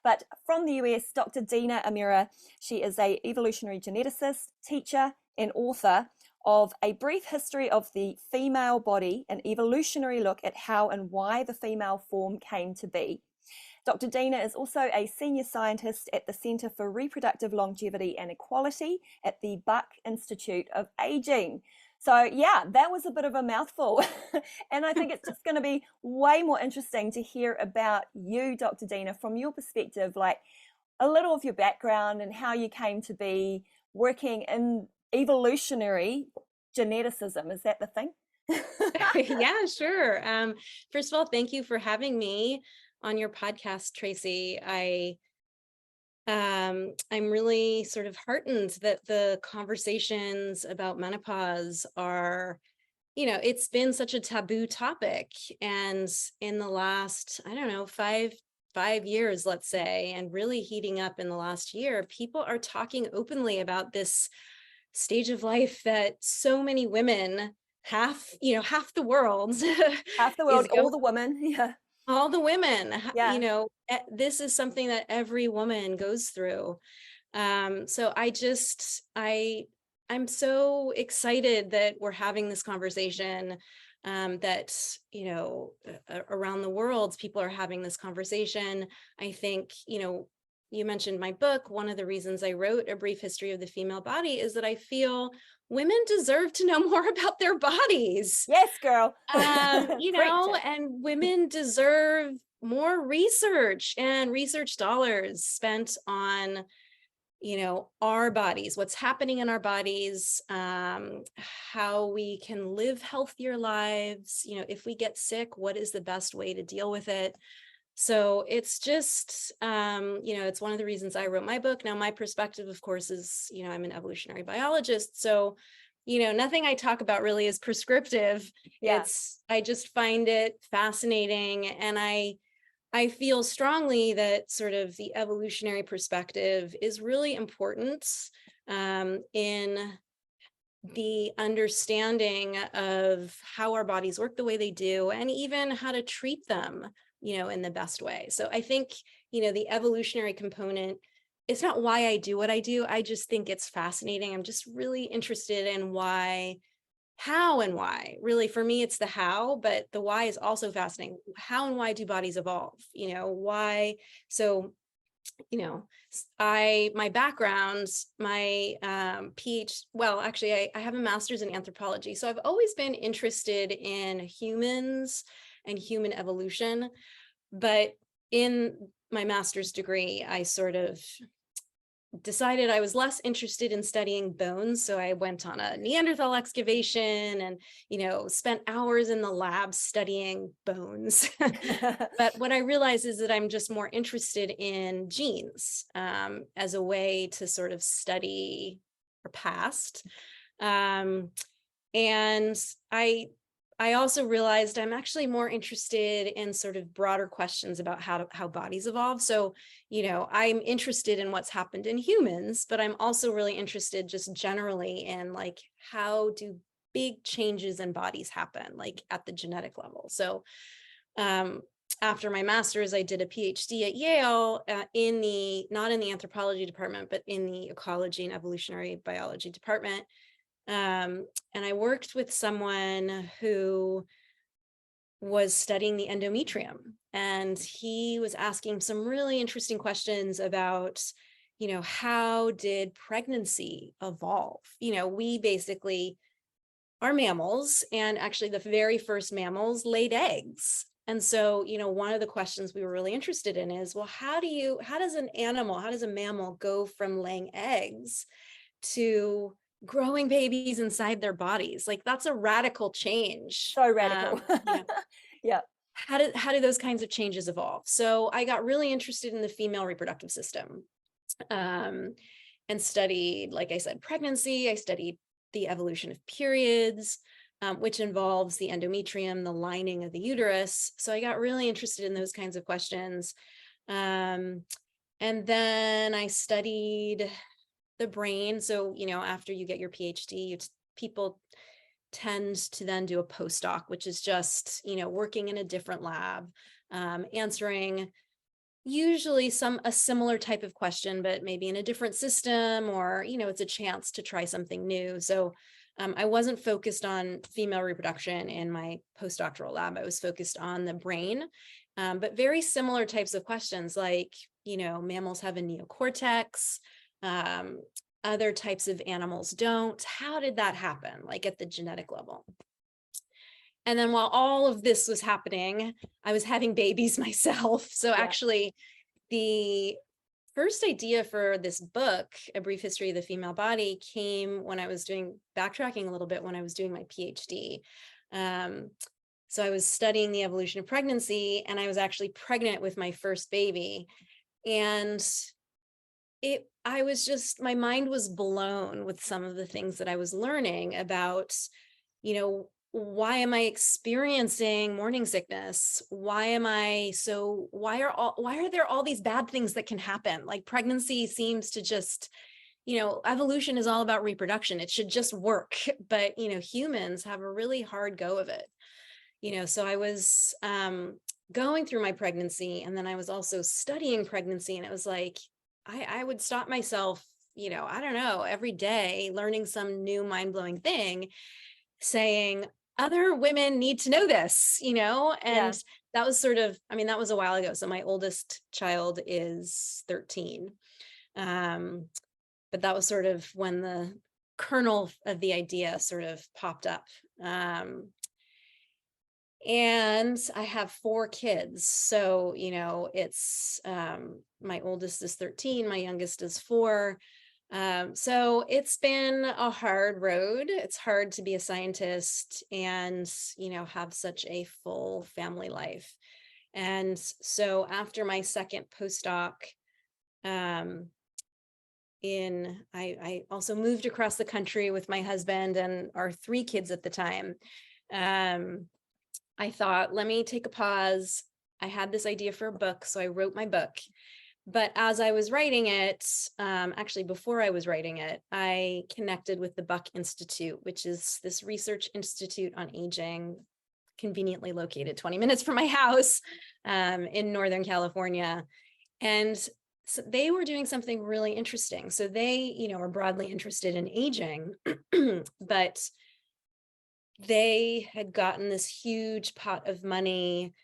But from the US, Dr. Deena Emera, she is a evolutionary geneticist, teacher, and author of A Brief History of the Female Body, an evolutionary look at how and why the female form came to be. Dr. Deena is also a senior scientist at the Center for Reproductive Longevity and Equality at the Buck Institute of Aging. So yeah, that was a bit of a mouthful. And I think it's just going to be way more interesting to hear about you, Dr. Deena, from your perspective, like a little of your background and how you came to be working in evolutionary geneticism. Is that the thing? Yeah, sure. First of all, thank you for having me on your podcast, Tracy. I'm really sort of heartened that the conversations about menopause are, it's been such a taboo topic. And in the last, I don't know, five years, let's say, and really heating up in the last year, people are talking openly about this stage of life that so many women, half the world Half the is world, all the women. Yeah. all the women, Yeah. this is something that every woman goes through. So I'm so excited that we're having this conversation, that, around the world, people are having this conversation. I think, you mentioned my book. One of the reasons I wrote A Brief History of the Female Body is that I feel women deserve to know more about their bodies. Yes, girl. And women deserve more research and research dollars spent on, our bodies, what's happening in our bodies, how we can live healthier lives. If we get sick, what is the best way to deal with it? So it's just, it's one of the reasons I wrote my book. Now, my perspective, of course, is, I'm an evolutionary biologist. So, nothing I talk about really is prescriptive. Yeah. I just find it fascinating. And I feel strongly that sort of the evolutionary perspective is really important, in the understanding of how our bodies work the way they do, and even how to treat them, in the best way. So I think, the evolutionary component, it's not why I do what I do. I just think it's fascinating. I'm just really interested in how and why. Really, for me, it's the how, but the why is also fascinating. How and why do bodies evolve? Why? So, my background, my actually, I have a master's in anthropology. So I've always been interested in humans and human evolution. But in my master's degree, I sort of decided I was less interested in studying bones. So I went on a Neanderthal excavation and, spent hours in the lab studying bones. But what I realized is that I'm just more interested in genes, as a way to sort of study our past. And I also realized I'm actually more interested in sort of broader questions about how bodies evolve. So, I'm interested in what's happened in humans, but I'm also really interested just generally in like, how do big changes in bodies happen, like at the genetic level? So, after my master's, I did a Ph.D. at Yale, not in the anthropology department, but in the ecology and evolutionary biology department. And I worked with someone who was studying the endometrium, and he was asking some really interesting questions about, how did pregnancy evolve? We basically are mammals, and actually the very first mammals laid eggs. And so, one of the questions we were really interested in is, well, how does a mammal go from laying eggs to growing babies inside their bodies? Like, that's a radical change. So radical. Yeah. How do those kinds of changes evolve? So I got really interested in the female reproductive system, and studied, like I said, pregnancy. I studied the evolution of periods, which involves the endometrium, the lining of the uterus. So I got really interested in those kinds of questions. And then I studied the brain. So, after you get your PhD, people tend to then do a postdoc, which is just, working in a different lab, answering Usually a similar type of question, but maybe in a different system, or, it's a chance to try something new. So I wasn't focused on female reproduction in my postdoctoral lab. I was focused on the brain, but very similar types of questions like, mammals have a neocortex, other types of animals don't. How did that happen, like at the genetic level? And then while all of this was happening, I was having babies myself. So Yeah. actually, the first idea for this book, A Brief History of the Female Body, came when I was backtracking a little bit, when I was doing my PhD. So I was studying the evolution of pregnancy, and I was actually pregnant with my first baby. And my mind was blown with some of the things that I was learning about, why am I experiencing morning sickness? Why are there all these bad things that can happen? Like pregnancy seems to just, evolution is all about reproduction. It should just work. But, humans have a really hard go of it. So I was going through my pregnancy, and then I was also studying pregnancy, and it was like, I would stop myself, I don't know, every day learning some new mind-blowing thing, saying, other women need to know this, and Yeah. that was that was a while ago. So my oldest child is 13. But that was sort of when the kernel of the idea sort of popped up. And I have 4 kids. So, it's my oldest is 13, my youngest is 4. So it's been a hard road. It's hard to be a scientist and, have such a full family life. And so after my second postdoc, I also moved across the country with my husband and our 3 kids at the time. I thought, let me take a pause. I had this idea for a book, so I wrote my book. But as I was writing it, actually before I was writing it, I connected with the Buck Institute, which is this research institute on aging, conveniently located 20 minutes from my house in Northern California. And so they were doing something really interesting. So they, are broadly interested in aging, but they had gotten this huge pot of money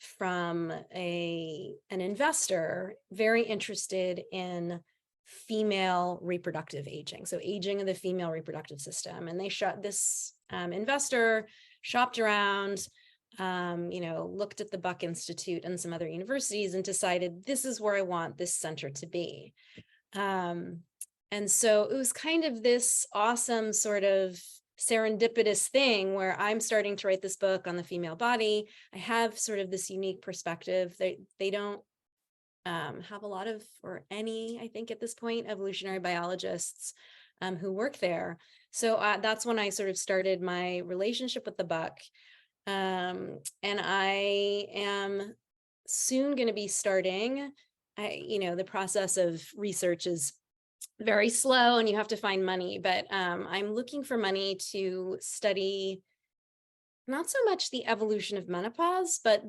from an investor very interested in female reproductive aging, so aging of the female reproductive system. And they investor shopped around, looked at the Buck Institute and some other universities and decided, this is where I want this center to be. And so it was kind of this awesome sort of serendipitous thing where I'm starting to write this book on the female body. I have sort of this unique perspective. They don't have a lot of, or any, I think at this point, evolutionary biologists who work there. So that's when I sort of started my relationship with the Buck. And I am soon going to be starting, the process of research is very slow and you have to find money, but I'm looking for money to study not so much the evolution of menopause, but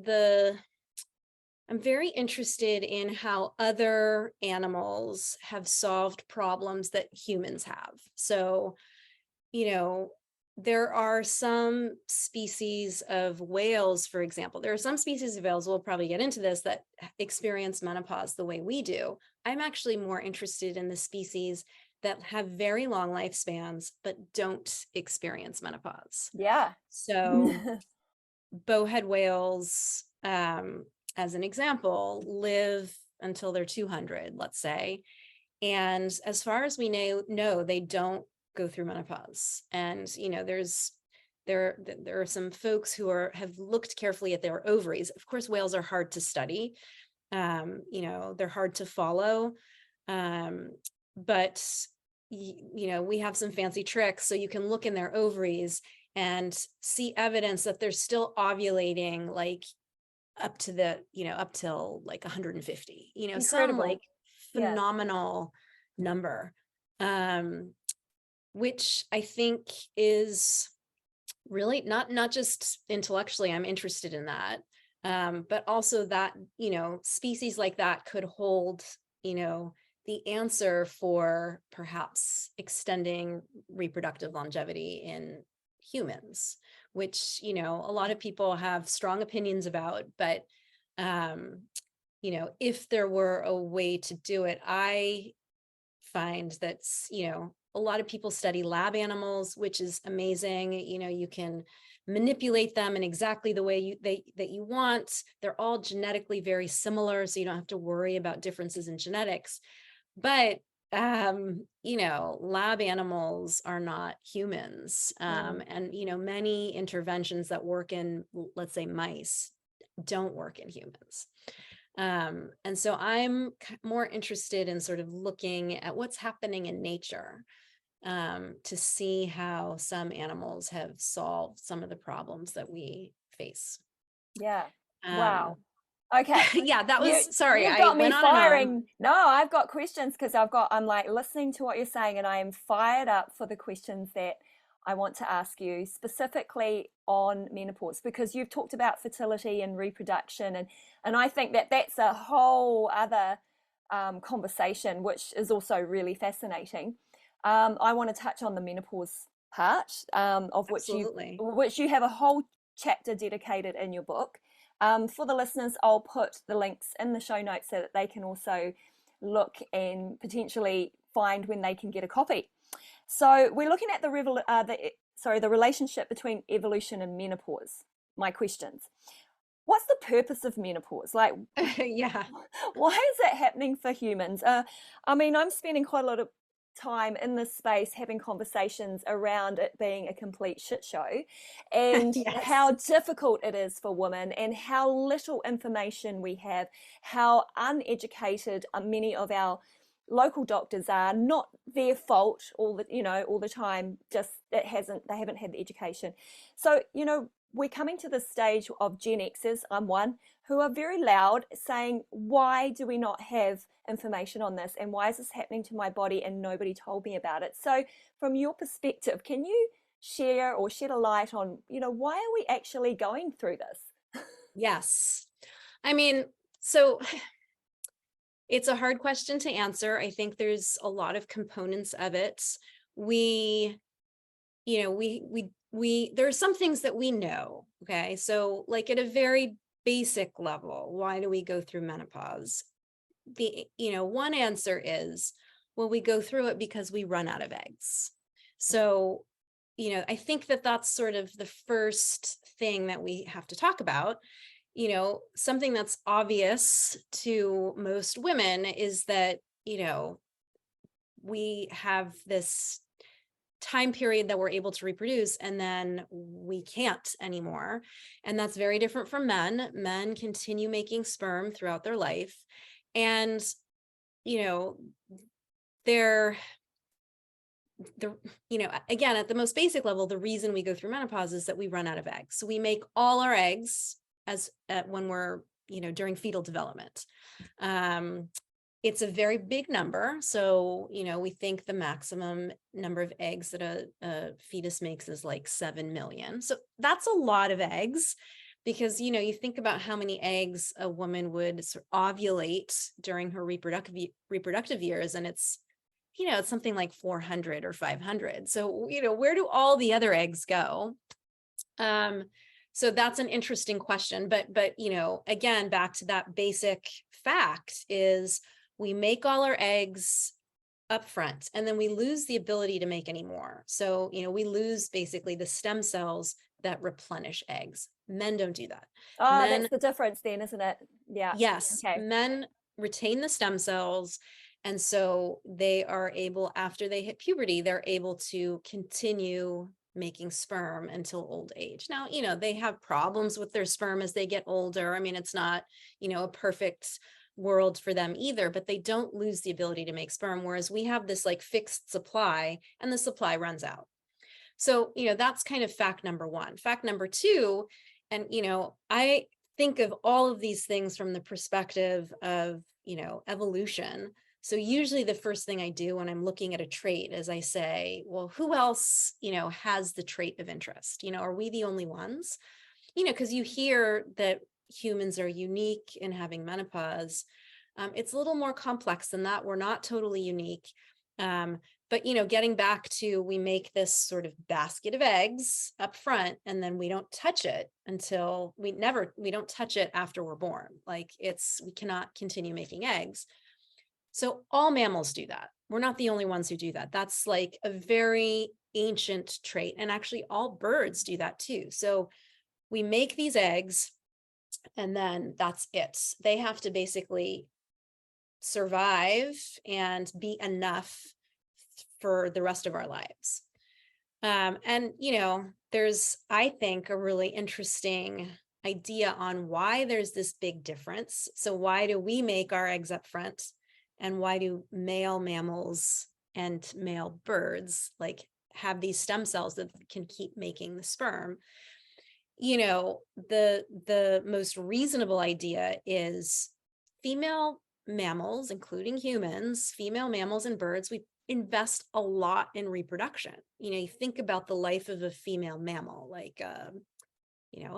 I'm very interested in how other animals have solved problems that humans have. So, there are some species of whales, for example. There are some species of whales, we'll probably get into this, that experience menopause the way we do. I'm actually more interested in the species that have very long lifespans, but don't experience menopause. Yeah. So bowhead whales, as an example, live until they're 200, let's say. And as far as we know, they don't go through menopause. And, there are some folks who have looked carefully at their ovaries. Of course, whales are hard to study. They're hard to follow. But, we have some fancy tricks. So you can look in their ovaries and see evidence that they're still ovulating, like up till like 150, some like phenomenal number, which I think is really not just intellectually, I'm interested in that, But also that, species like that could hold, the answer for perhaps extending reproductive longevity in humans, which, a lot of people have strong opinions about. But, if there were a way to do it, I find that, a lot of people study lab animals, which is amazing. You can manipulate them in exactly the way that you want. They're all genetically very similar, so you don't have to worry about differences in genetics. But lab animals are not humans. And many interventions that work in, let's say, mice don't work in humans. And so I'm more interested in sort of looking at what's happening in nature, to see how some animals have solved some of the problems that we face. Yeah. Wow. Um, Okay. yeah, that was, sorry, You've I got me went on and on. firing. No, I've got questions because I'm like listening to what you're saying, and I am fired up for the questions that I want to ask you specifically on menopause, because you've talked about fertility and reproduction, and I think that that's a whole other conversation, which is also really fascinating. I want to touch on the menopause part, of Absolutely. which you have a whole chapter dedicated in your book. For the listeners, I'll put the links in the show notes so that they can also look and potentially find when they can get a copy. So we're looking at the relationship between evolution and menopause. My questions: what's the purpose of menopause? Like, Yeah. why is it happening for humans? I mean, I'm spending quite a lot of time in this space having conversations around it being a complete shit show, and Yes. how difficult it is for women, and how little information we have, how uneducated many of our local doctors are. Not their fault all the time, just they haven't had the education. So we're coming to the stage of Gen Xers, I'm one, who are very loud saying, why do we not have information on this, and why is this happening to my body and nobody told me about it? So from your perspective, can you share or shed a light on, why are we actually going through this? Yes. I mean, so it's a hard question to answer. I think there's a lot of components of it. We, there are some things that we know. Okay. So like at a very basic level, why do we go through menopause? One answer is, well, we go through it because we run out of eggs. So, I think that that's sort of the first thing that we have to talk about. Something that's obvious to most women is that, we have this time period that we're able to reproduce, and then we can't anymore. And that's very different from men. Men continue making sperm throughout their life. And, they're again, at the most basic level, the reason we go through menopause is that we run out of eggs. So we make all our eggs when we're, during fetal development. It's a very big number. So, we think the maximum number of eggs that a fetus makes is like 7 million. So that's a lot of eggs, because, you think about how many eggs a woman would ovulate during her reproductive years, and it's something like 400 or 500. So, where do all the other eggs go? So that's an interesting question. But, again, back to that basic fact is we make all our eggs up front, and then we lose the ability to make any more. So, we lose basically the stem cells that replenish eggs. Men don't do that. Oh, that's the difference then, isn't it? Yeah. Yes. Okay. Men retain the stem cells. And so they are able, after they hit puberty, they're able to continue making sperm until old age. Now, they have problems with their sperm as they get older. I mean, it's not, a perfect world for them either, but they don't lose the ability to make sperm. Whereas we have this like fixed supply, and the supply runs out. So, that's kind of fact number one. Fact number two, and, I think of all of these things from the perspective of, evolution. So usually the first thing I do when I'm looking at a trait is I say, well, who else, has the trait of interest? Are we the only ones? Because you hear that, humans are unique in having menopause. It's a little more complex than that. We're not totally unique. But, getting back to, we make this sort of basket of eggs up front, and then we don't touch it until we don't touch it after we're born. Like we cannot continue making eggs. So all mammals do that. We're not the only ones who do that. That's like a very ancient trait. And actually all birds do that too. So we make these eggs and then that's it. They have to basically survive and be enough for the rest of our lives. And, there's, I think, a really interesting idea on why there's this big difference. So why do we make our eggs up front? And why do male mammals and male birds have these stem cells that can keep making the sperm? The most reasonable idea is female mammals, including humans, female mammals and birds, we invest a lot in reproduction. You think about the life of a female mammal, like, a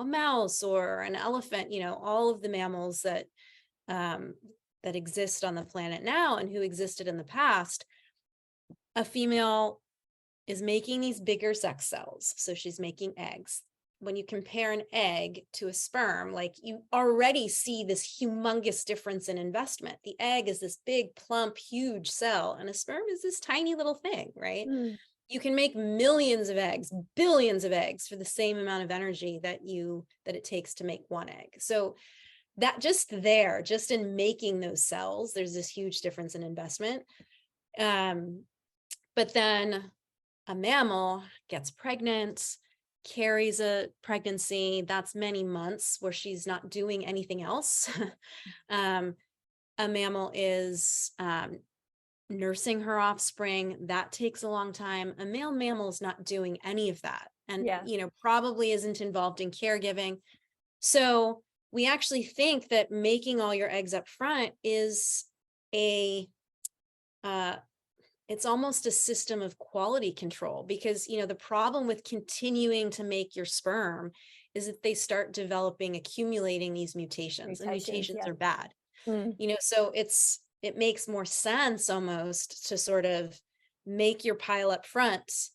mouse or an elephant, all of the mammals that exist on the planet now and who existed in the past. A female is making these bigger sex cells. So she's making eggs. When you compare an egg to a sperm, you already see this humongous difference in investment. The egg is this big, plump, huge cell, and a sperm is this tiny little thing, right? You can make millions of eggs, billions of eggs for the same amount of energy that it takes to make one egg. So that just in making those cells, there's this huge difference in investment. But then a mammal gets pregnant, carries a pregnancy, that's many months where she's not doing anything else. A mammal is nursing her offspring, that takes a long time. A male mammal is not doing any of that, and probably isn't involved in caregiving. So we actually think that making all your eggs up front is it's almost a system of quality control, because, the problem with continuing to make your sperm is that they start accumulating these mutations, and mutations are bad. So it makes more sense almost to sort of make your pile up front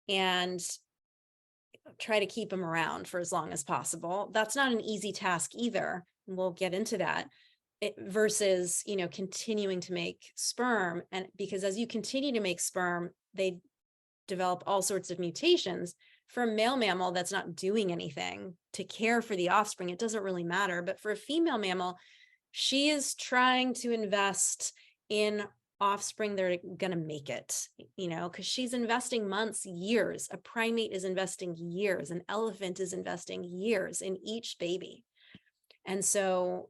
and try to keep them around for as long as possible. That's not an easy task either. And we'll get into that. Versus, continuing to make sperm. And because as you continue to make sperm, they develop all sorts of mutations. For a male mammal that's not doing anything to care for the offspring, it doesn't really matter. But for a female mammal, she is trying to invest in offspring that are going to make it, because she's investing months, years. A primate is investing years. An elephant is investing years in each baby. And so,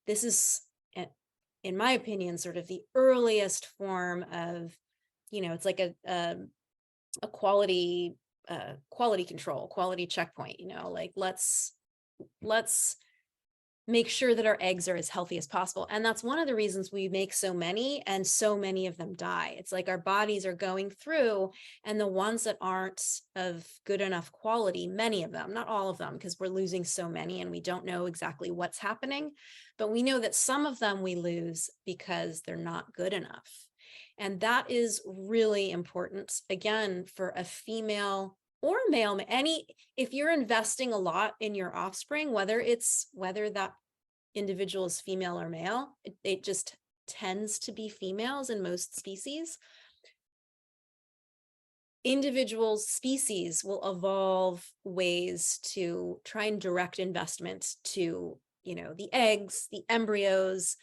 this is, in my opinion, sort of the earliest form of, it's like a quality control, quality checkpoint. Let's make sure that our eggs are as healthy as possible. And that's one of the reasons we make so many, and so many of them die. It's like our bodies are going through, and the ones that aren't of good enough quality, many of them, not all of them, because we're losing so many and we don't know exactly what's happening, but we know that some of them we lose because they're not good enough. And that is really important, again, for a female or male, if you're investing a lot in your offspring, whether that individual is female or male, it just tends to be females in most species. Individual species will evolve ways to try and direct investment to, the eggs, the embryos,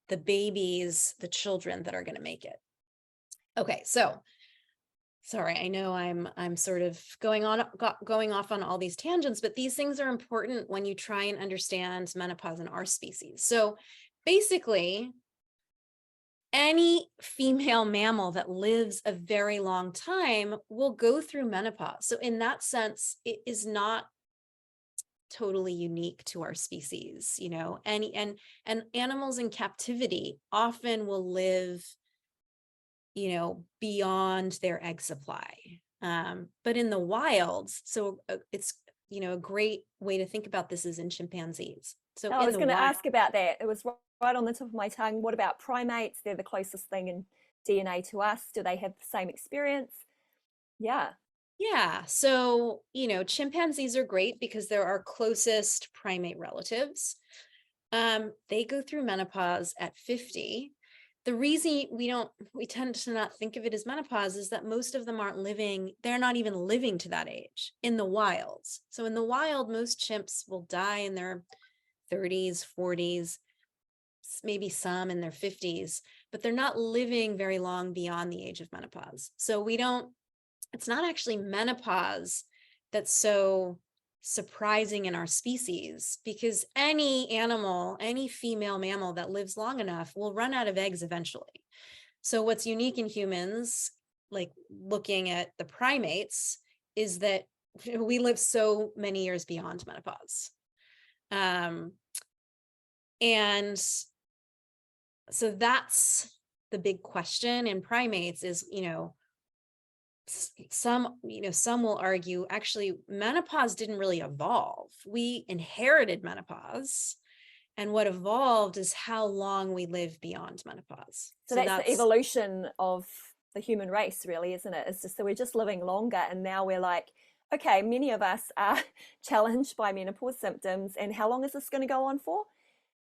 the babies, the children that are going to make it. Okay, so sorry, I know I'm sort of going off on all these tangents, but these things are important when you try and understand menopause in our species. So basically, any female mammal that lives a very long time will go through menopause. So in that sense, it is not totally unique to our species, and animals in captivity often will live beyond their egg supply. But in the wild, so it's a great way to think about this is in chimpanzees. So I in was the going to wild. ask about that. It was right on the tip of my tongue. What about primates? They're the closest thing in DNA to us. Do they have the same experience? Yeah. Yeah. So, chimpanzees are great because they're our closest primate relatives. They go through menopause at 50. The reason we tend to not think of it as menopause is that most of them they're not even living to that age in the wilds. So in the wild, most chimps will die in their 30s, 40s, maybe some in their 50s, but they're not living very long beyond the age of menopause. So it's not actually menopause that's so surprising in our species, because any animal, any female mammal that lives long enough will run out of eggs eventually. So what's unique in humans, like looking at the primates, is that we live so many years beyond menopause. And so that's the big question in primates is, some will argue actually menopause didn't really evolve. We inherited menopause, and what evolved is how long we live beyond menopause. So that's the evolution of the human race, really, isn't it? It's just that we're just living longer, and now we're like, okay, many of us are challenged by menopause symptoms, and how long is this going to go on for?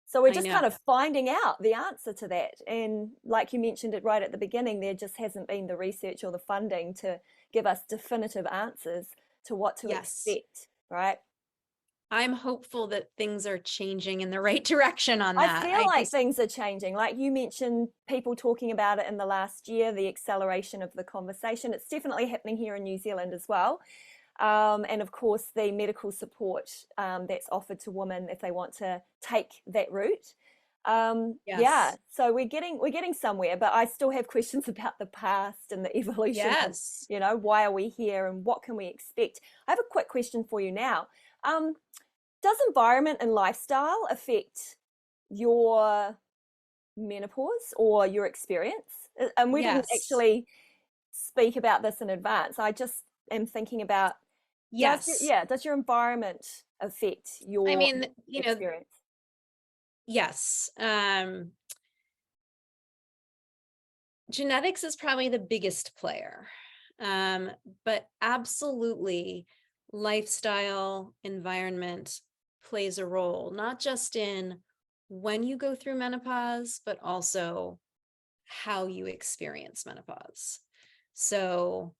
So we're just kind of finding out the answer to that. And like you mentioned it right at the beginning, there just hasn't been the research or the funding to give us definitive answers to what to expect, right? I'm hopeful that things are changing in the right direction on that. I feel like things are changing. Like you mentioned, people talking about it in the last year, the acceleration of the conversation. It's definitely happening here in New Zealand as well. And of course, the medical support that's offered to women if they want to take that route. Yeah, so we're getting somewhere, but I still have questions about the past and the evolution of, why are we here and what can we expect? I have a quick question for you now. Does environment and lifestyle affect your menopause or your experience? And we didn't actually speak about this in advance. I just am thinking about, does your environment affect your experience? Yes. Genetics is probably the biggest player, but absolutely lifestyle, environment plays a role, not just in when you go through menopause, but also how you experience menopause. So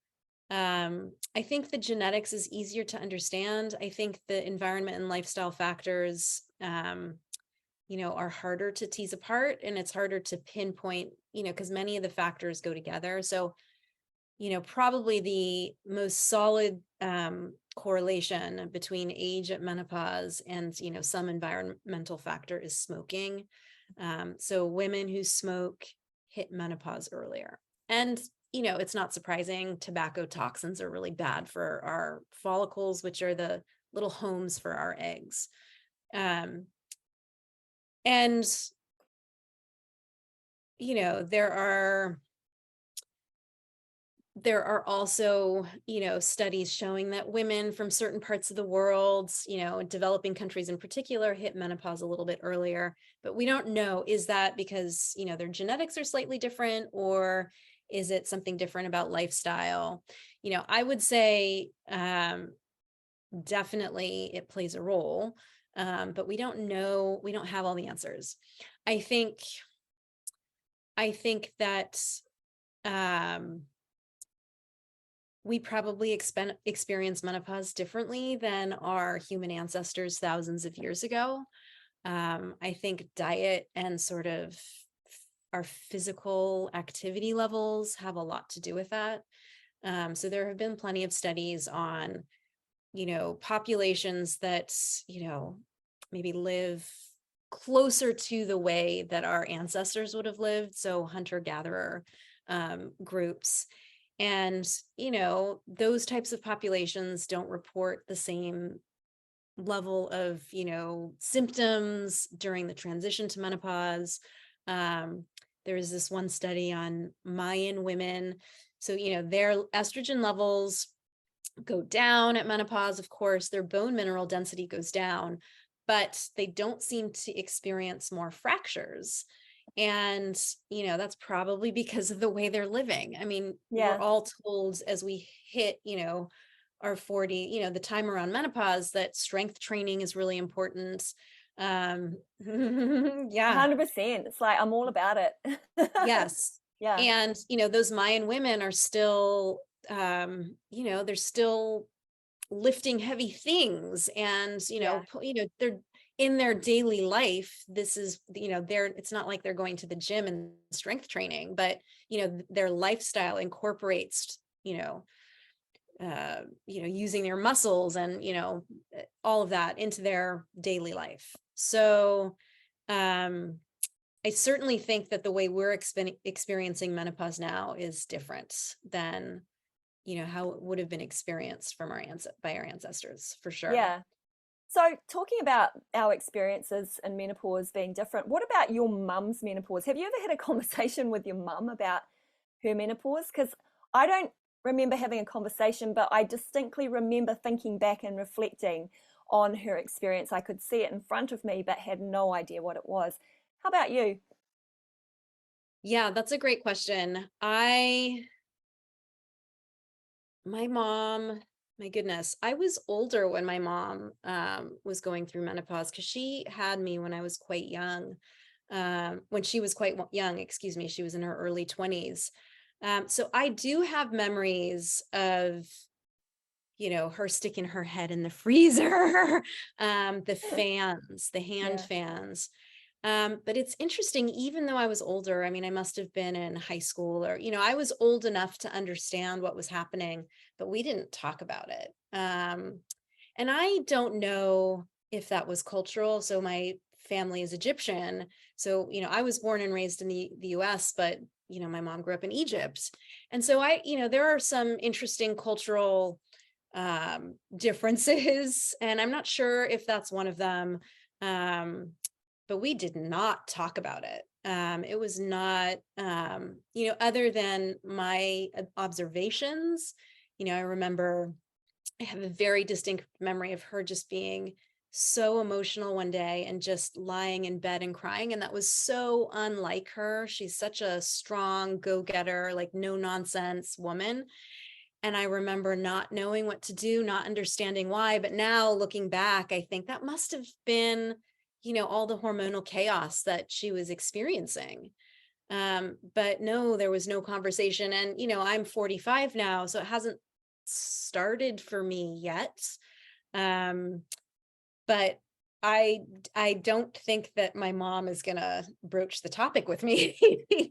I think the genetics is easier to understand. I think the environment and lifestyle factors, are harder to tease apart, and it's harder to pinpoint, because many of the factors go together. So, probably the most solid correlation between age at menopause and, some environmental factor is smoking. So women who smoke hit menopause earlier. And, it's not surprising, tobacco toxins are really bad for our follicles, which are the little homes for our eggs. And, there are also, studies showing that women from certain parts of the world, developing countries in particular, hit menopause a little bit earlier. But we don't know, is that because, their genetics are slightly different, or is it something different about lifestyle? I would say definitely it plays a role, but we don't know, we don't have all the answers. I think that we probably experience menopause differently than our human ancestors thousands of years ago. I think diet and sort of our physical activity levels have a lot to do with that. So there have been plenty of studies on, populations that, maybe live closer to the way that our ancestors would have lived. So hunter-gatherer groups. And, those types of populations don't report the same level of, symptoms during the transition to menopause. There was this one study on Mayan women. So, their estrogen levels go down at menopause. Of course, their bone mineral density goes down, but they don't seem to experience more fractures. And, that's probably because of the way they're living. I mean, we're Yeah. all told as we hit, our 40, the time around menopause, that strength training is really important. Yeah. 100%. It's like, I'm all about it. Yes. Yeah. And, those Mayan women are still, they're still lifting heavy things, and Yeah. they're in their daily life. This is, it's not like they're going to the gym and strength training, but their lifestyle incorporates using their muscles and all of that into their daily life. So I certainly think that the way we're experiencing menopause now is different than how it would have been experienced from by our ancestors, for sure. Yeah. So, talking about our experiences in menopause being different, what about your mum's menopause? Have you ever had a conversation with your mum about her menopause? Because I don't remember having a conversation, but I distinctly remember thinking back and reflecting on her experience. I could see it in front of me, but had no idea what it was. How about you? Yeah, that's a great question. My mom, my goodness, I was older when my mom was going through menopause, because she had me when I was quite young. When she was quite young, excuse me, she was in her early 20s. So I do have memories of, her sticking her head in the freezer, the hand Yeah. fans. But it's interesting, even though I was older, I mean, I must have been in high school, or, I was old enough to understand what was happening, but we didn't talk about it. And I don't know if that was cultural. So my family is Egyptian. So, I was born and raised in the US, but, my mom grew up in Egypt. And so there are some interesting cultural differences, and I'm not sure if that's one of them. But we did not talk about it. It was not, other than my observations. I remember, I have a very distinct memory of her just being so emotional one day and just lying in bed and crying. And that was so unlike her. She's such a strong go-getter, like no nonsense woman. And I remember not knowing what to do, not understanding why. But now looking back, I think that must have been, all the hormonal chaos that she was experiencing. But no, there was no conversation. And, I'm 45 now, so it hasn't started for me yet. But I don't think that my mom is gonna broach the topic with me.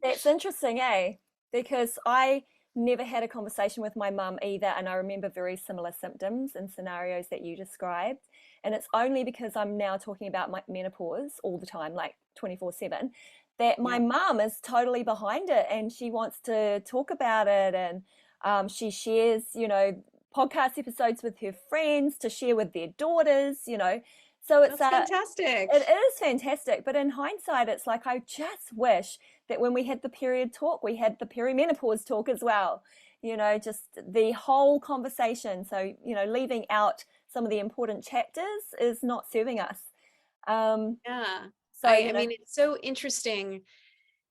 That's interesting, eh? Because I never had a conversation with my mum either, and I remember very similar symptoms and scenarios that you described. And it's only because I'm now talking about my menopause all the time, like 24/7, that my Yeah. mum is totally behind it and she wants to talk about it. And she shares, podcast episodes with her friends to share with their daughters. So it's That's fantastic. it is fantastic, but in hindsight, it's like I just wish that when we had the period talk, we had the perimenopause talk as well. Just the whole conversation. So, leaving out some of the important chapters is not serving us. Yeah. So, I mean, it's so interesting.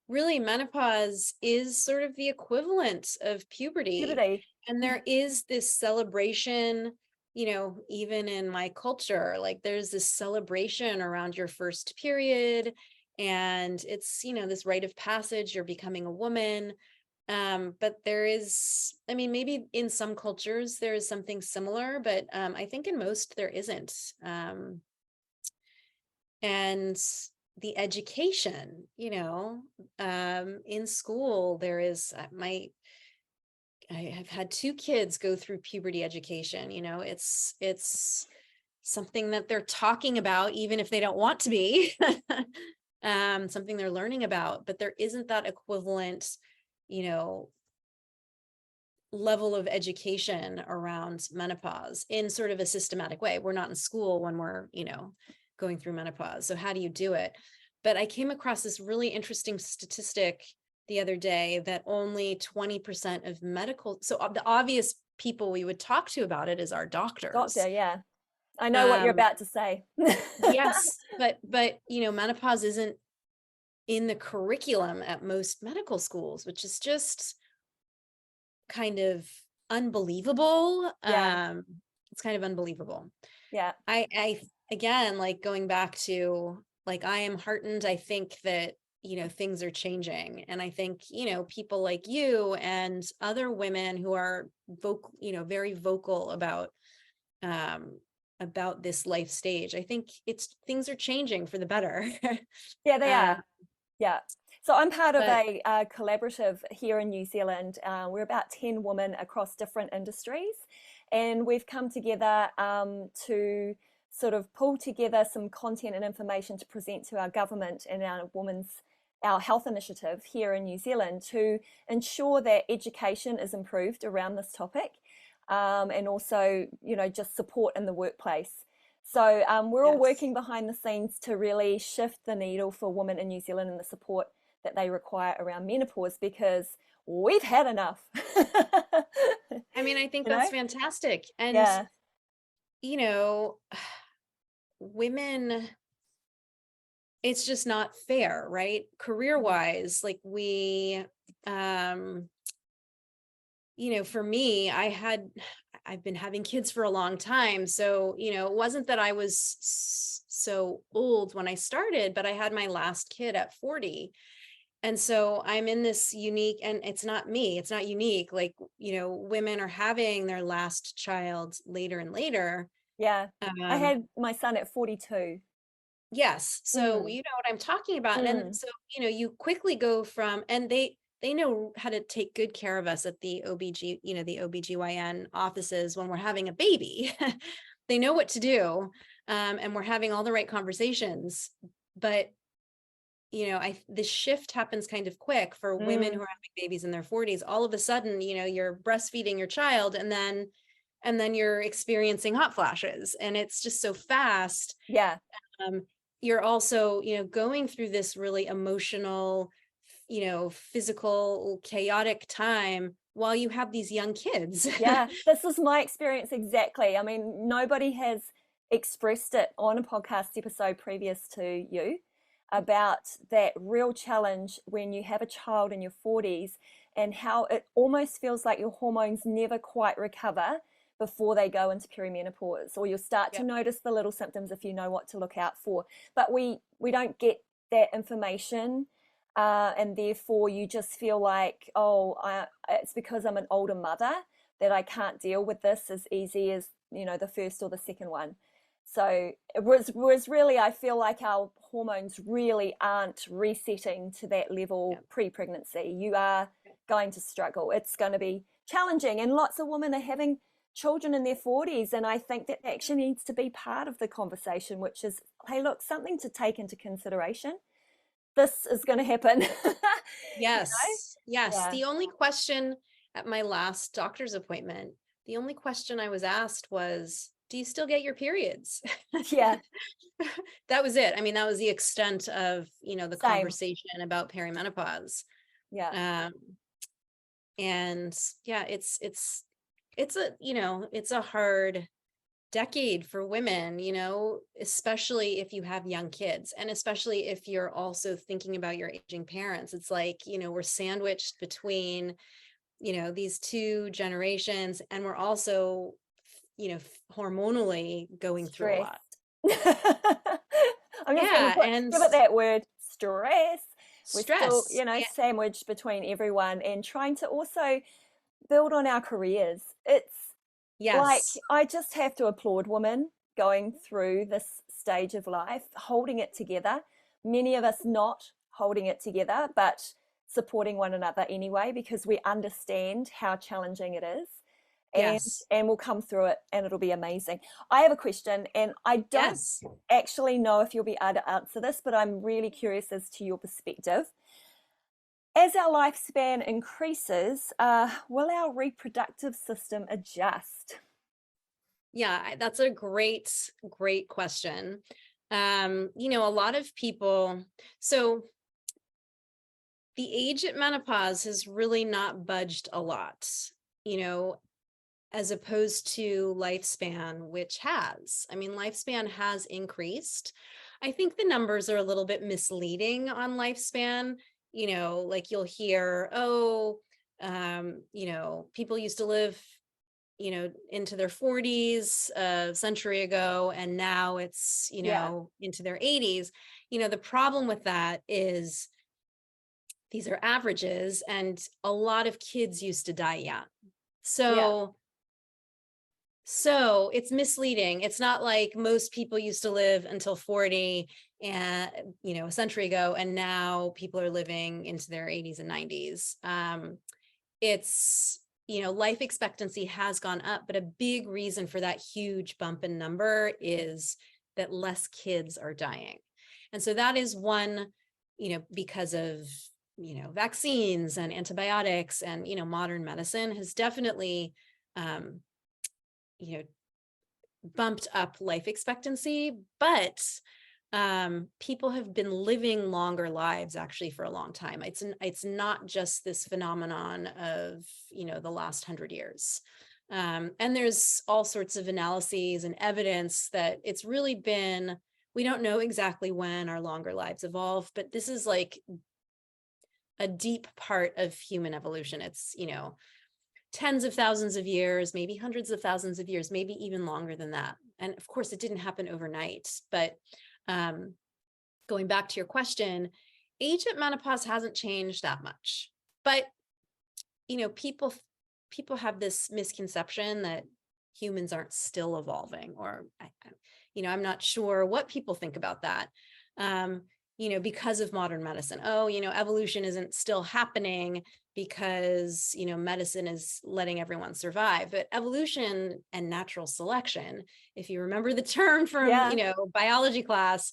Really, menopause is sort of the equivalent of puberty. puberty. And there is this celebration, even in my culture, like there's this celebration around your first period. And it's, this rite of passage, you're becoming a woman. But there is, I mean, maybe in some cultures there is something similar, but I think in most there isn't. And the education, in school, there is I have had two kids go through puberty education. It's something that they're talking about, even if they don't want to be, something they're learning about, but there isn't that equivalent, level of education around menopause in sort of a systematic way. We're not in school when we're, going through menopause. So how do you do it? But I came across this really interesting statistic the other day that only 20% of so the obvious people we would talk to about it is our doctors. Doctor, yeah. I know what you're about to say. Yes, but menopause isn't in the curriculum at most medical schools, which is just kind of unbelievable. Yeah. It's kind of unbelievable. Yeah. I again, like going back to like, I am heartened. I think that, things are changing. And I think, people like you and other women who are vocal, very vocal about this life stage. I think things are changing for the better. Yeah, they are. Yeah. So I'm part of But a collaborative here in New Zealand. We're about 10 women across different industries, and we've come together to sort of pull together some content and information to present to our government and our health initiative here in New Zealand to ensure that education is improved around this topic, and also, just support in the workplace. So we're all working behind the scenes to really shift the needle for women in New Zealand and the support that they require around menopause, because we've had enough. I mean, I think that's fantastic. And, yeah. Women, it's just not fair, right? Career-wise, like for me, I've been having kids for a long time. So, it wasn't that I was so old when I started, but I had my last kid at 40. And so I'm in this unique, and it's not me, it's not unique. Like, women are having their last child later and later. Yeah. I had my son at 42. Yes. So, you know what I'm talking about. And so, you quickly go from, and they know how to take good care of us at the the OBGYN offices when we're having a baby. They know what to do. And we're having all the right conversations. But, the shift happens kind of quick for women who are having babies in their 40s. All of a sudden, you're breastfeeding your child, and then you're experiencing hot flashes, and it's just so fast. Yeah. You're also, going through this really emotional, physical, chaotic time while you have these young kids. Yeah, this was my experience exactly. I mean, nobody has expressed it on a podcast episode previous to you about that real challenge when you have a child in your 40s and how it almost feels like your hormones never quite recover before they go into perimenopause, or you'll start to notice the little symptoms if you know what to look out for. But we don't get that information, and therefore you just feel like, it's because I'm an older mother that I can't deal with this as easy as the first or the second one. So it was really, I feel like our hormones really aren't resetting to that level pre-pregnancy. You are going to struggle. It's going to be challenging, and lots of women are having children in their 40s, and I think that actually needs to be part of the conversation, which is, hey, look, something to take into consideration. This is going to happen. Yes. Yeah. The only question at my last doctor's appointment, the only question I was asked was, do you still get your periods? Yeah. That was it. I mean, that was the extent of, the conversation about perimenopause. Yeah. And yeah, it's a hard decade for women, especially if you have young kids, and especially if you're also thinking about your aging parents. It's like, we're sandwiched between, these two generations, and we're also, hormonally going through a lot. I'm just going to give it that word, stress. We're still, sandwiched between everyone, and trying to also build on our careers. It's like, I just have to applaud women going through this stage of life, holding it together. Many of us not holding it together, but supporting one another anyway, because we understand how challenging it is. And we'll come through it, and it'll be amazing. I have a question, and I don't actually know if you'll be able to answer this, but I'm really curious as to your perspective. As our lifespan increases, will our reproductive system adjust? Yeah, that's a great question. A lot of people, so the age at menopause has really not budged a lot. as opposed to lifespan, which has. I mean, lifespan has increased. I think the numbers are a little bit misleading on lifespan. You know, like you'll hear, oh, you know, people used to live, you know, into their 40s a century ago, and now it's, you Yeah. know, into their 80s. You know, the problem with that is these are averages, and a lot of kids used to die young. Yeah. So it's misleading. It's not like most people used to live until 40 and, you know, a century ago, and now people are living into their 80s and 90s. It's, you know, life expectancy has gone up, but a big reason for that huge bump in number is that less kids are dying. And so that is one, you know, because of, you know, vaccines and antibiotics and, you know, modern medicine has definitely, you know, bumped up life expectancy, but people have been living longer lives actually for a long time. It's not just this phenomenon of, you know, the last 100 years. And there's all sorts of analyses and evidence that it's really been, we don't know exactly when our longer lives evolve, but this is like a deep part of human evolution. It's, you know, tens of thousands of years, maybe hundreds of thousands of years, maybe even longer than that. And of course, it didn't happen overnight. But going back to your question, age at menopause hasn't changed that much. But you know, people have this misconception that humans aren't still evolving, or you know, I'm not sure what people think about that. You know, because of modern medicine. Oh, you know, evolution isn't still happening because, you know, medicine is letting everyone survive. But evolution and natural selection, if you remember the term from, Yeah. you know, biology class,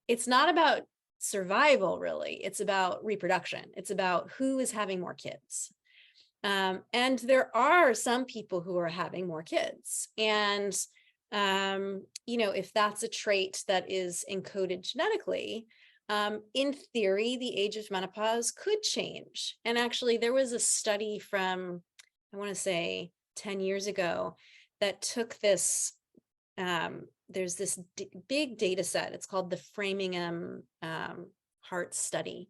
it's not about survival, really. It's about reproduction. It's about who is having more kids. And there are some people who are having more kids. And, you know, if that's a trait that is encoded genetically, in theory, the age of menopause could change. And actually, there was a study from, I want to say 10 years ago, that took this, there's this big data set. It's called the Framingham Heart Study.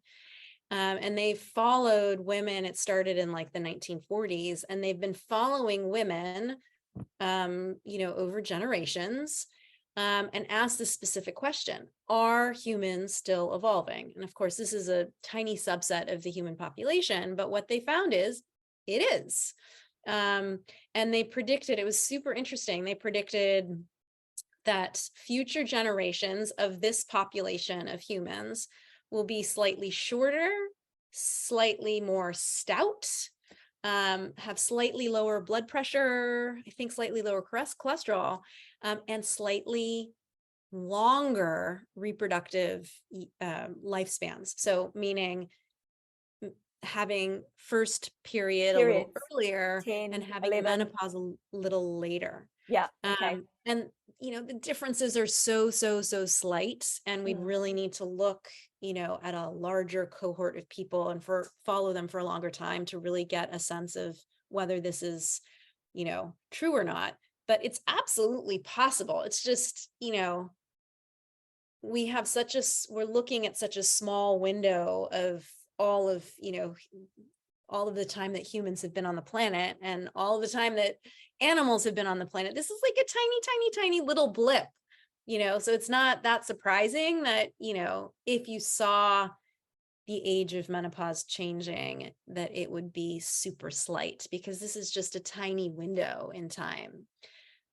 And they followed women. It started in like the 1940s, and they've been following women, you know, over generations, and asked this specific question: are humans still evolving? And of course, this is a tiny subset of the human population, but what they found is it is. And they predicted, it was super interesting. They predicted that future generations of this population of humans will be slightly shorter, slightly more stout, have slightly lower blood pressure, I think slightly lower cholesterol, and slightly longer reproductive lifespans. So meaning having first period a little Periods. earlier 10, and having 11. menopause a little later. Yeah. Okay. And you know, the differences are so slight, and we'd Mm. really need to look, you know, at a larger cohort of people and follow them for a longer time to really get a sense of whether this is, you know, true or not. But it's absolutely possible. It's just, you know, we're looking at such a small window of all of, you know, all of the time that humans have been on the planet and all of the time that animals have been on the planet. This is like a tiny little blip, you know, so it's not that surprising that, you know, if you saw the age of menopause changing, that it would be super slight, because this is just a tiny window in time.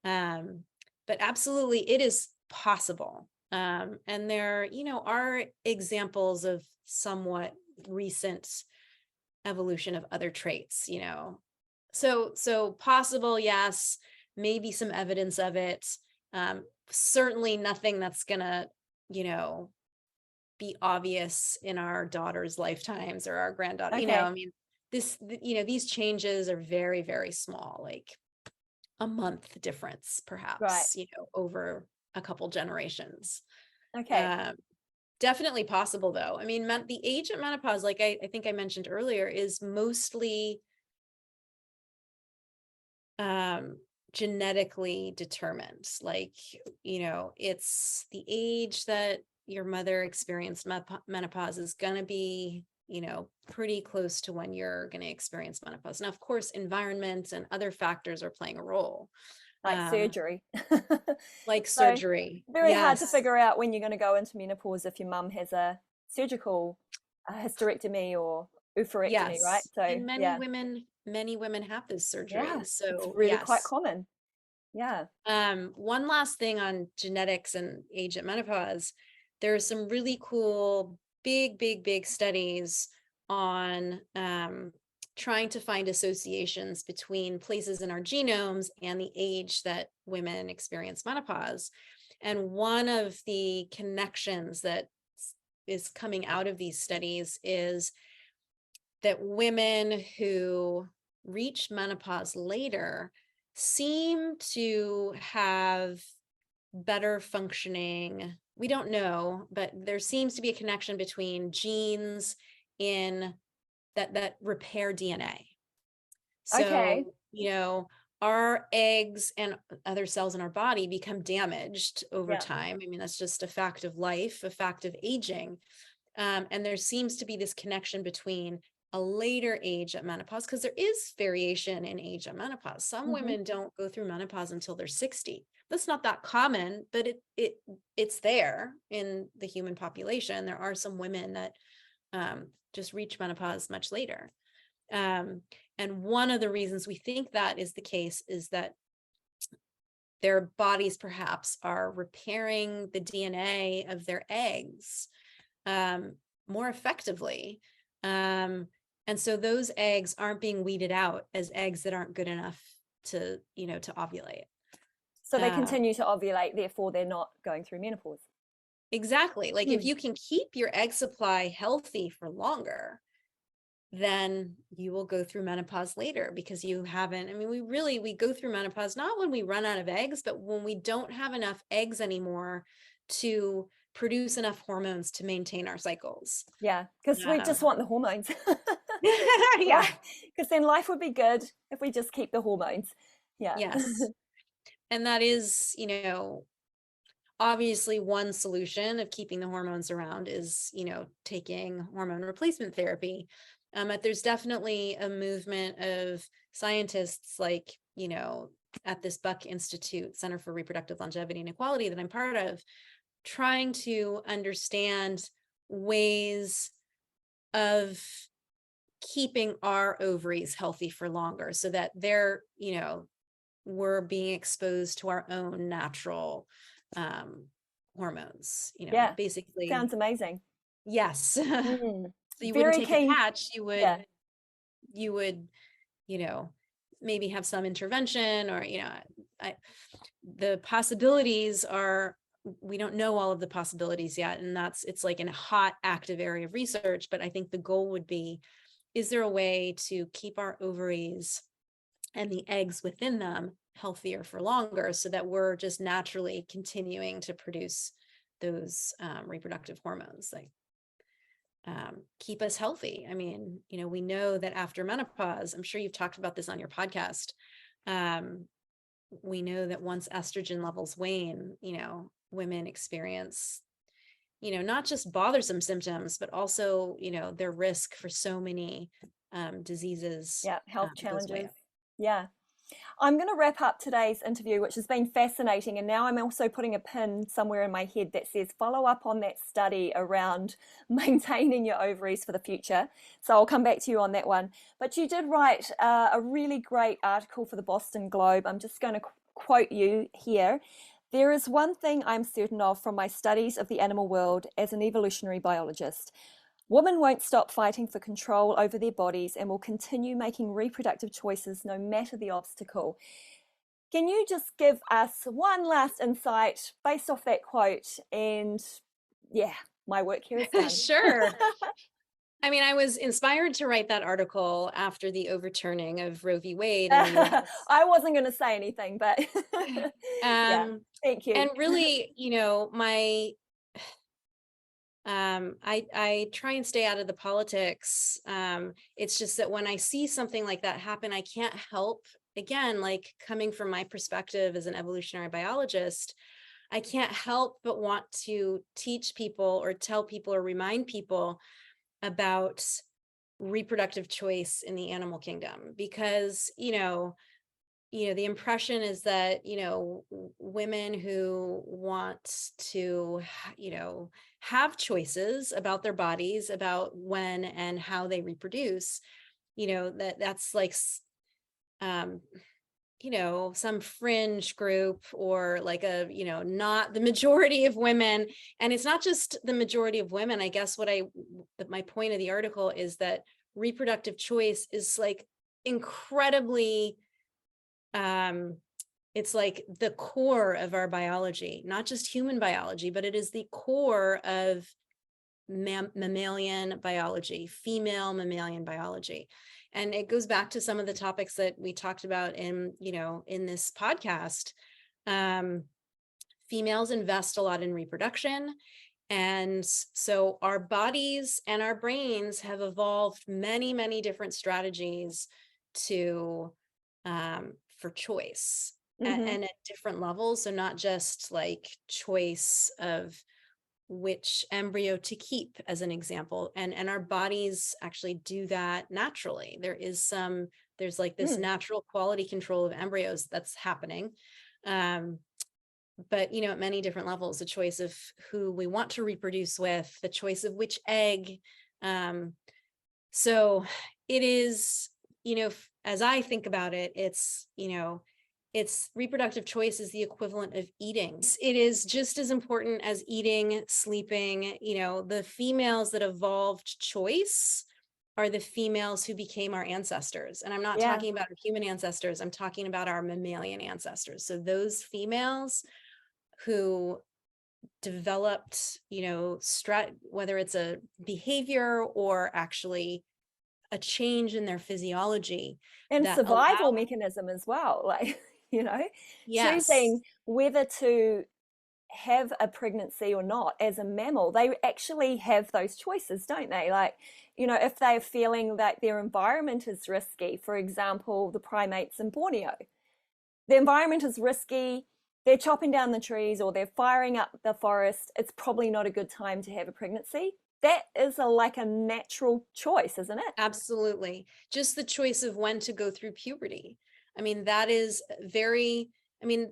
But absolutely, it is possible. And there, you know, are examples of somewhat recent evolution of other traits, you know. So possible, yes, maybe some evidence of it. Certainly nothing that's gonna, you know, be obvious in our daughters' lifetimes or our granddaughter. You know, Okay. I mean, you know, these changes are very small, like a month difference, Right. perhaps, you know, over a couple generations. Okay. Um, Definitely possible, though. I mean, the age of menopause, like I think I mentioned earlier, is mostly genetically determined. Like, it's the age that your mother experienced menopause is going to be, pretty close to when you're going to experience menopause. Now, of course, environment and other factors are playing a role. Like Um, surgery. like So surgery. very hard to Yes. figure out when you're going to go into menopause if your mum has a surgical hysterectomy or oophorectomy, right? Yes. So And yeah, many women have those yeah, surgeries. it's So really quite yes. common. Yeah. One last thing on genetics and age at menopause. There are some really cool, big studies on trying to find associations between places in our genomes and the age that women experience menopause. And one of the connections that is coming out of these studies is that women who reach menopause later seem to have better functioning. We don't know, but there seems to be a connection between genes in that repair DNA. Okay. So, our eggs and other cells in our body become damaged over Yeah. time. I mean, that's just a fact of life, a fact of aging. And there seems to be this connection between a later age at menopause, because there is variation in age at menopause. Some Hmm. women don't go through menopause until they're 60. That's not that common, but it's there in the human population. There are some women that just reach menopause much later. And one of the reasons we think that is the case is that their bodies perhaps are repairing the DNA of their eggs more effectively. And so those eggs aren't being weeded out as eggs that aren't good enough to ovulate. So they continue to ovulate, therefore they're not going through menopause. Exactly. Like if you can keep your egg supply healthy for longer, then you will go through menopause later because you haven't. I mean, we go through menopause not when we run out of eggs, but when we don't have enough eggs anymore to produce enough hormones to maintain our cycles. Yeah, because we just want the hormones. Yeah. Because then life would be good if we just keep the hormones. Yeah. Yes. And that is, obviously one solution of keeping the hormones around is, taking hormone replacement therapy. But there's definitely a movement of scientists like, at this Buck Institute, Center for Reproductive Longevity and Equality that I'm part of, trying to understand ways of keeping our ovaries healthy for longer so that they're, we're being exposed to our own natural hormones, Yeah. basically. Sounds amazing. Yes. Mm. So you wouldn't Very take a keen. patch, Yeah. you would, maybe have some intervention or, the possibilities are, we don't know all of the possibilities yet. And it's like in a hot, active area of research. But I think the goal would be, is there a way to keep our ovaries and the eggs within them healthier for longer so that we're just naturally continuing to produce those reproductive hormones that keep us healthy. I mean, we know that after menopause, I'm sure you've talked about this on your podcast. We know that once estrogen levels wane, women experience, not just bothersome symptoms, but also, their risk for so many diseases Yeah. Health goes way challenges. up. Yeah. I'm going to wrap up today's interview, which has been fascinating. And now I'm also putting a pin somewhere in my head that says follow up on that study around maintaining your ovaries for the future. So I'll come back to you on that one. But you did write a really great article for the Boston Globe. I'm just going to quote you here. There is one thing I'm certain of from my studies of the animal world as an evolutionary biologist. Women won't stop fighting for control over their bodies and will continue making reproductive choices no matter the obstacle. Can you just give us one last insight based off that quote? And yeah, my work here is done. Sure. I mean, I was inspired to write that article after the overturning of Roe v. Wade in the US. I wasn't going to say anything, but yeah, thank you. And really, I try and stay out of the politics. It's just that when I see something like that happen, I can't help again, like coming from my perspective as an evolutionary biologist, I can't help but want to teach people or tell people or remind people about reproductive choice in the animal kingdom, because, the impression is that, women who want to, have choices about their bodies, about when and how they reproduce, that's like, um, some fringe group, or like not the majority of women. And it's not just the majority of women. I guess my point of the article is that reproductive choice is like incredibly, it's like the core of our biology, not just human biology, but it is the core of mammalian biology, female mammalian biology. And it goes back to some of the topics that we talked about in this podcast. Females invest a lot in reproduction. And so our bodies and our brains have evolved many, many different strategies for choice, and at different levels. So not just like choice of which embryo to keep, as an example, and our bodies actually do that naturally. There's like this natural quality control of embryos that's happening, but at many different levels. The choice of who we want to reproduce with, the choice of which egg. So it is, as I think about it, it's reproductive choice is the equivalent of eating. It is just as important as eating, sleeping. The females that evolved choice are the females who became our ancestors. And I'm not talking about our human ancestors. I'm talking about our mammalian ancestors. So those females who developed, whether it's a behavior or actually a change in their physiology and survival mechanism as well, like yes, choosing whether to have a pregnancy or not. As a mammal, they actually have those choices, don't they? Like, if they're feeling that their environment is risky, for example, the primates in Borneo, the environment is risky, they're chopping down the trees or they're firing up the forest, it's probably not a good time to have a pregnancy. That is like a natural choice, isn't it? Absolutely. Just the choice of when to go through puberty. I mean, that is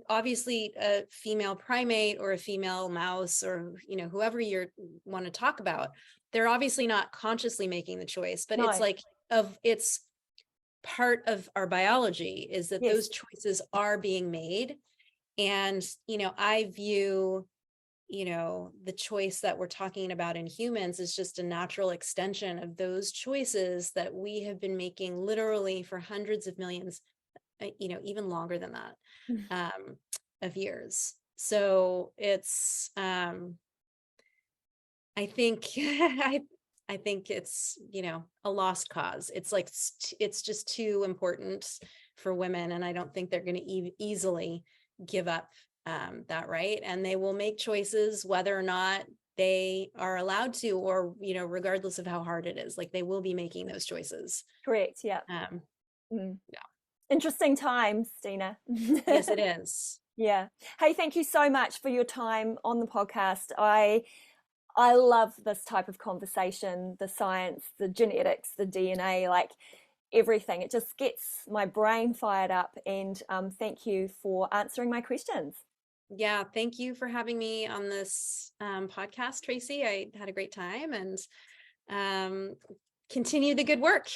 obviously a female primate or a female mouse, or, whoever you want to talk about, they're obviously not consciously making the choice, but it's like it's part of our biology, is that those choices are being made. And, I view, the choice that we're talking about in humans is just a natural extension of those choices that we have been making literally for hundreds of millions, even longer than that, of years. So it's, I think, I think it's, a lost cause. It's like, it's just too important for women. And I don't think they're going to easily give up that right. And they will make choices whether or not they are allowed to, or, regardless of how hard it is, like they will be making those choices. Correct. Yeah. Yeah. Interesting times, Deena. Yes, it is. Yeah. Hey, thank you so much for your time on the podcast. I love this type of conversation, the science, the genetics, the DNA, like everything. It just gets my brain fired up. And thank you for answering my questions. Yeah, thank you for having me on this podcast, Tracy. I had a great time, and continue the good work.